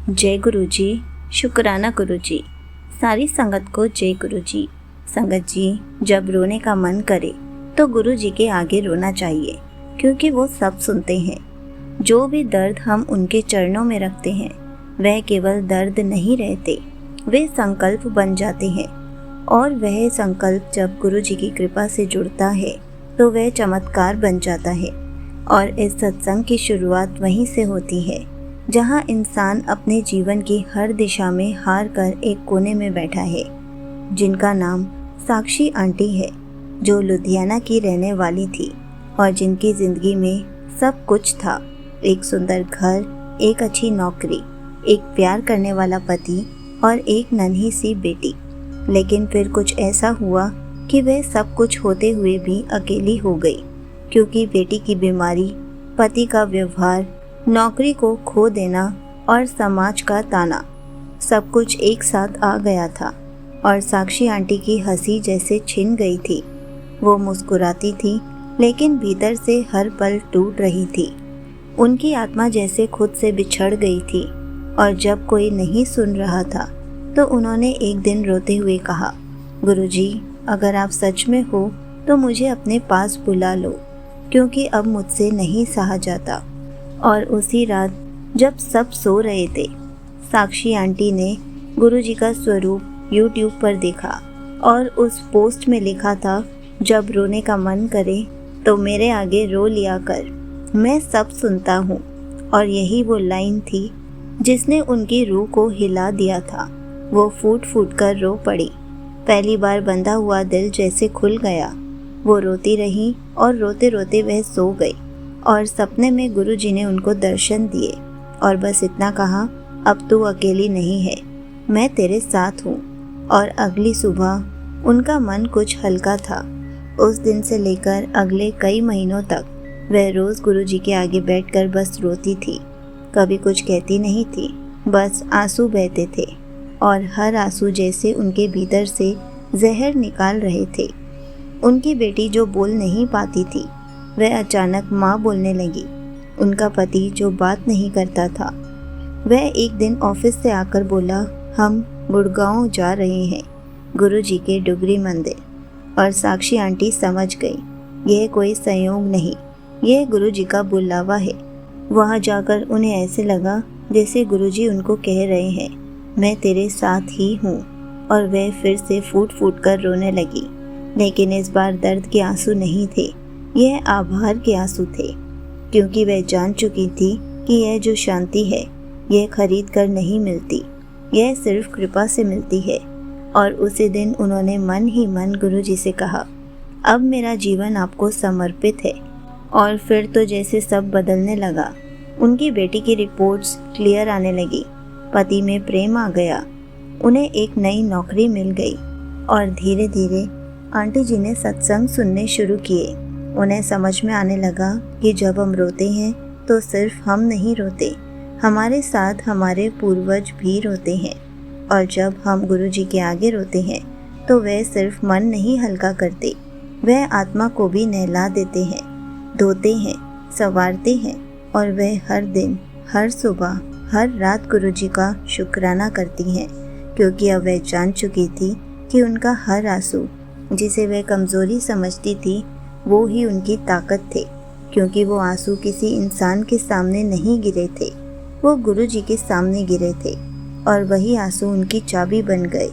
जय गुरु जी। शुक्राना गुरु जी। सारी संगत को जय गुरु जी। संगत जी, जब रोने का मन करे तो गुरु जी के आगे रोना चाहिए, क्योंकि वो सब सुनते हैं। जो भी दर्द हम उनके चरणों में रखते हैं, वह केवल दर्द नहीं रहते, वे संकल्प बन जाते हैं। और वह संकल्प जब गुरु जी की कृपा से जुड़ता है तो वह चमत्कार बन जाता है। और इस सत्संग की शुरुआत वहीं से होती है, जहां इंसान अपने जीवन की हर दिशा में हार कर एक कोने में बैठा है, जिनका नाम साक्षी आंटी है, जो लुधियाना की रहने वाली थी और जिनकी ज़िंदगी में सब कुछ था। एक सुंदर घर, एक अच्छी नौकरी, एक प्यार करने वाला पति और एक नन्ही सी बेटी। लेकिन फिर कुछ ऐसा हुआ कि वह सब कुछ होते हुए भी अकेली हो गई, क्योंकि बेटी की बीमारी, पति का व्यवहार, नौकरी को खो देना और समाज का ताना, सब कुछ एक साथ आ गया था। और साक्षी आंटी की हंसी जैसे छिन गई थी। वो मुस्कुराती थी, लेकिन भीतर से हर पल टूट रही थी। उनकी आत्मा जैसे खुद से बिछड़ गई थी। और जब कोई नहीं सुन रहा था तो उन्होंने एक दिन रोते हुए कहा, गुरुजी, अगर आप सच में हो तो मुझे अपने पास बुला लो, क्योंकि अब मुझसे नहीं सहा जाता। और उसी रात जब सब सो रहे थे, साक्षी आंटी ने गुरुजी का स्वरूप YouTube पर देखा और उस पोस्ट में लिखा था, जब रोने का मन करे तो मेरे आगे रो लिया कर, मैं सब सुनता हूँ। और यही वो लाइन थी जिसने उनकी रूह को हिला दिया था। वो फूट फूट कर रो पड़ी। पहली बार बंधा हुआ दिल जैसे खुल गया। वो रोती रही और रोते रोते वह सो गई। और सपने में गुरुजी ने उनको दर्शन दिए और बस इतना कहा, अब तू अकेली नहीं है, मैं तेरे साथ हूँ। और अगली सुबह उनका मन कुछ हल्का था। उस दिन से लेकर अगले कई महीनों तक वह रोज़ गुरुजी के आगे बैठकर बस रोती थी। कभी कुछ कहती नहीं थी, बस आंसू बहते थे और हर आंसू जैसे उनके भीतर से जहर निकाल रहे थे। उनकी बेटी जो बोल नहीं पाती थी, वह अचानक माँ बोलने लगी। उनका पति जो बात नहीं करता था, वह एक दिन ऑफिस से आकर बोला, हम गुड़गांव जा रहे हैं, गुरुजी के डुगरी मंदिर। और साक्षी आंटी समझ गई, यह कोई संयोग नहीं, यह गुरुजी का बुलावा है। वहाँ जाकर उन्हें ऐसे लगा जैसे गुरुजी उनको कह रहे हैं, मैं तेरे साथ ही हूँ। और वह फिर से फूट फूट कर रोने लगी। लेकिन इस बार दर्द के आंसू नहीं थे, यह आभार के आंसू थे, क्योंकि वह जान चुकी थी कि यह जो शांति है, यह खरीद कर नहीं मिलती, यह सिर्फ कृपा से मिलती है। और उसी दिन उन्होंने मन ही मन गुरुजी से कहा, अब मेरा जीवन आपको समर्पित है। और फिर तो जैसे सब बदलने लगा। उनकी बेटी की रिपोर्ट्स क्लियर आने लगी, पति में प्रेम आ गया, उन्हें एक नई नौकरी मिल गई। और धीरे धीरे आंटी जी ने सत्संग सुनने शुरू किए। उन्हें समझ में आने लगा कि जब हम रोते हैं तो सिर्फ हम नहीं रोते, हमारे साथ हमारे पूर्वज भी रोते हैं। और जब हम गुरुजी के आगे रोते हैं तो वह सिर्फ मन नहीं हल्का करते, वह आत्मा को भी नहला देते हैं, धोते हैं, संवारते हैं। और वह हर दिन, हर सुबह, हर रात गुरुजी का शुक्राना करती हैं, क्योंकि अब वह जान चुकी थी कि उनका हर आंसू, जिसे वह कमज़ोरी समझती थी, वो ही उनकी ताकत थे। क्योंकि वो आंसू किसी इंसान के सामने नहीं गिरे थे, वो गुरुजी के सामने गिरे थे। और वही आंसू उनकी चाबी बन गए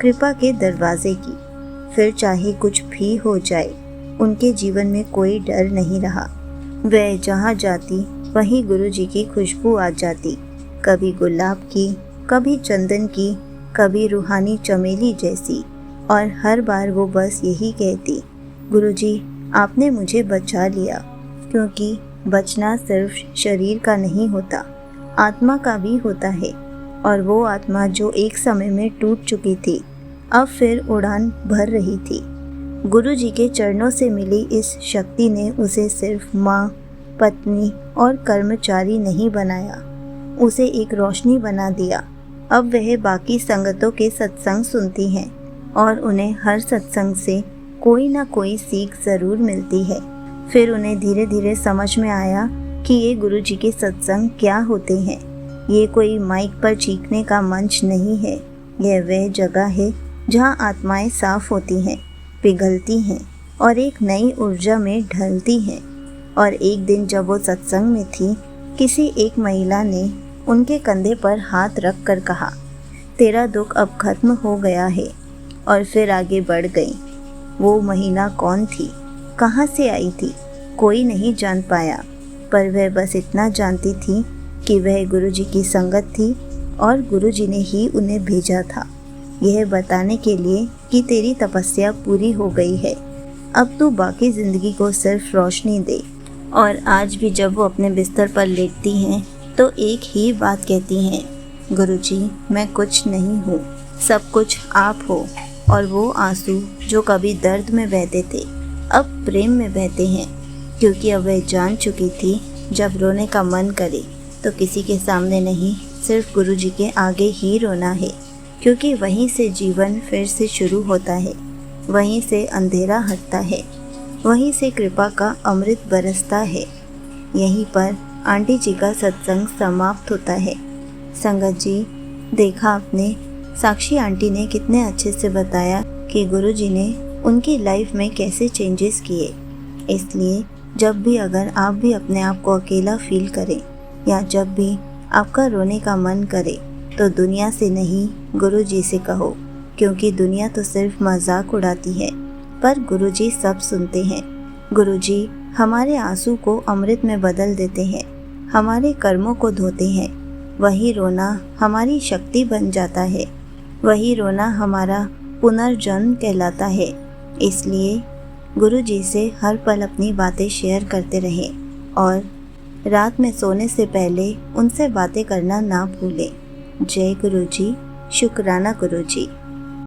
कृपा के दरवाजे की। फिर चाहे कुछ भी हो जाए, उनके जीवन में कोई डर नहीं रहा। वह जहाँ जाती वहीं गुरुजी की खुशबू आ जाती, कभी गुलाब की, कभी चंदन की, कभी रूहानी चमेली जैसी। और हर बार वो बस यही कहती, गुरुजी, आपने मुझे बचा लिया। क्योंकि बचना सिर्फ शरीर का नहीं होता, आत्मा का भी होता है। और वो आत्मा जो एक समय में टूट चुकी थी, अब फिर उड़ान भर रही थी। गुरुजी के चरणों से मिली इस शक्ति ने उसे सिर्फ माँ, पत्नी और कर्मचारी नहीं बनाया, उसे एक रोशनी बना दिया। अब वह बाकी संगतों के सत्संग सुनती हैं और उन्हें हर सत्संग से कोई ना कोई सीख ज़रूर मिलती है। फिर उन्हें धीरे धीरे समझ में आया कि ये गुरुजी के सत्संग क्या होते हैं। ये कोई माइक पर चीखने का मंच नहीं है। यह वह जगह है जहाँ आत्माएं साफ होती हैं, पिघलती हैं और एक नई ऊर्जा में ढलती हैं। और एक दिन जब वो सत्संग में थी, किसी एक महिला ने उनके कंधे पर हाथ रख कर कहा, तेरा दुख अब खत्म हो गया है, और फिर आगे बढ़ गई। वो महिला कौन थी, कहाँ से आई थी, कोई नहीं जान पाया, पर वह बस इतना जानती थी कि वह गुरुजी की संगत थी और गुरुजी ने ही उन्हें भेजा था, यह बताने के लिए कि तेरी तपस्या पूरी हो गई है, अब तू बाकी ज़िंदगी को सिर्फ रोशनी दे। और आज भी जब वो अपने बिस्तर पर लेटती हैं तो एक ही बात कहती हैं, गुरुजी मैं कुछ नहीं हूँ, सब कुछ आप हो। और वो आंसू जो कभी दर्द में बहते थे अब प्रेम में बहते हैं, क्योंकि अब वह जान चुकी थी जब रोने का मन करे तो किसी के सामने नहीं, सिर्फ गुरुजी के आगे ही रोना है, क्योंकि वहीं से जीवन फिर से शुरू होता है, वहीं से अंधेरा हटता है, वहीं से कृपा का अमृत बरसता है। यहीं पर आंटी जी का सत्संग समाप्त होता है। संगत जी, देखा आपने, साक्षी आंटी ने कितने अच्छे से बताया कि गुरुजी ने उनकी लाइफ में कैसे चेंजेस किए। इसलिए जब भी अगर आप भी अपने आप को अकेला फील करें या जब भी आपका रोने का मन करे तो दुनिया से नहीं, गुरुजी से कहो, क्योंकि दुनिया तो सिर्फ मजाक उड़ाती है, पर गुरुजी सब सुनते हैं। गुरुजी हमारे आंसू को अमृत में बदल देते हैं, हमारे कर्मों को धोते हैं। वही रोना हमारी शक्ति बन जाता है, वही रोना हमारा पुनर्जन्म कहलाता है। इसलिए गुरुजी से हर पल अपनी बातें शेयर करते रहें और रात में सोने से पहले उनसे बातें करना ना भूलें। जय गुरुजी, शुक्राना गुरुजी।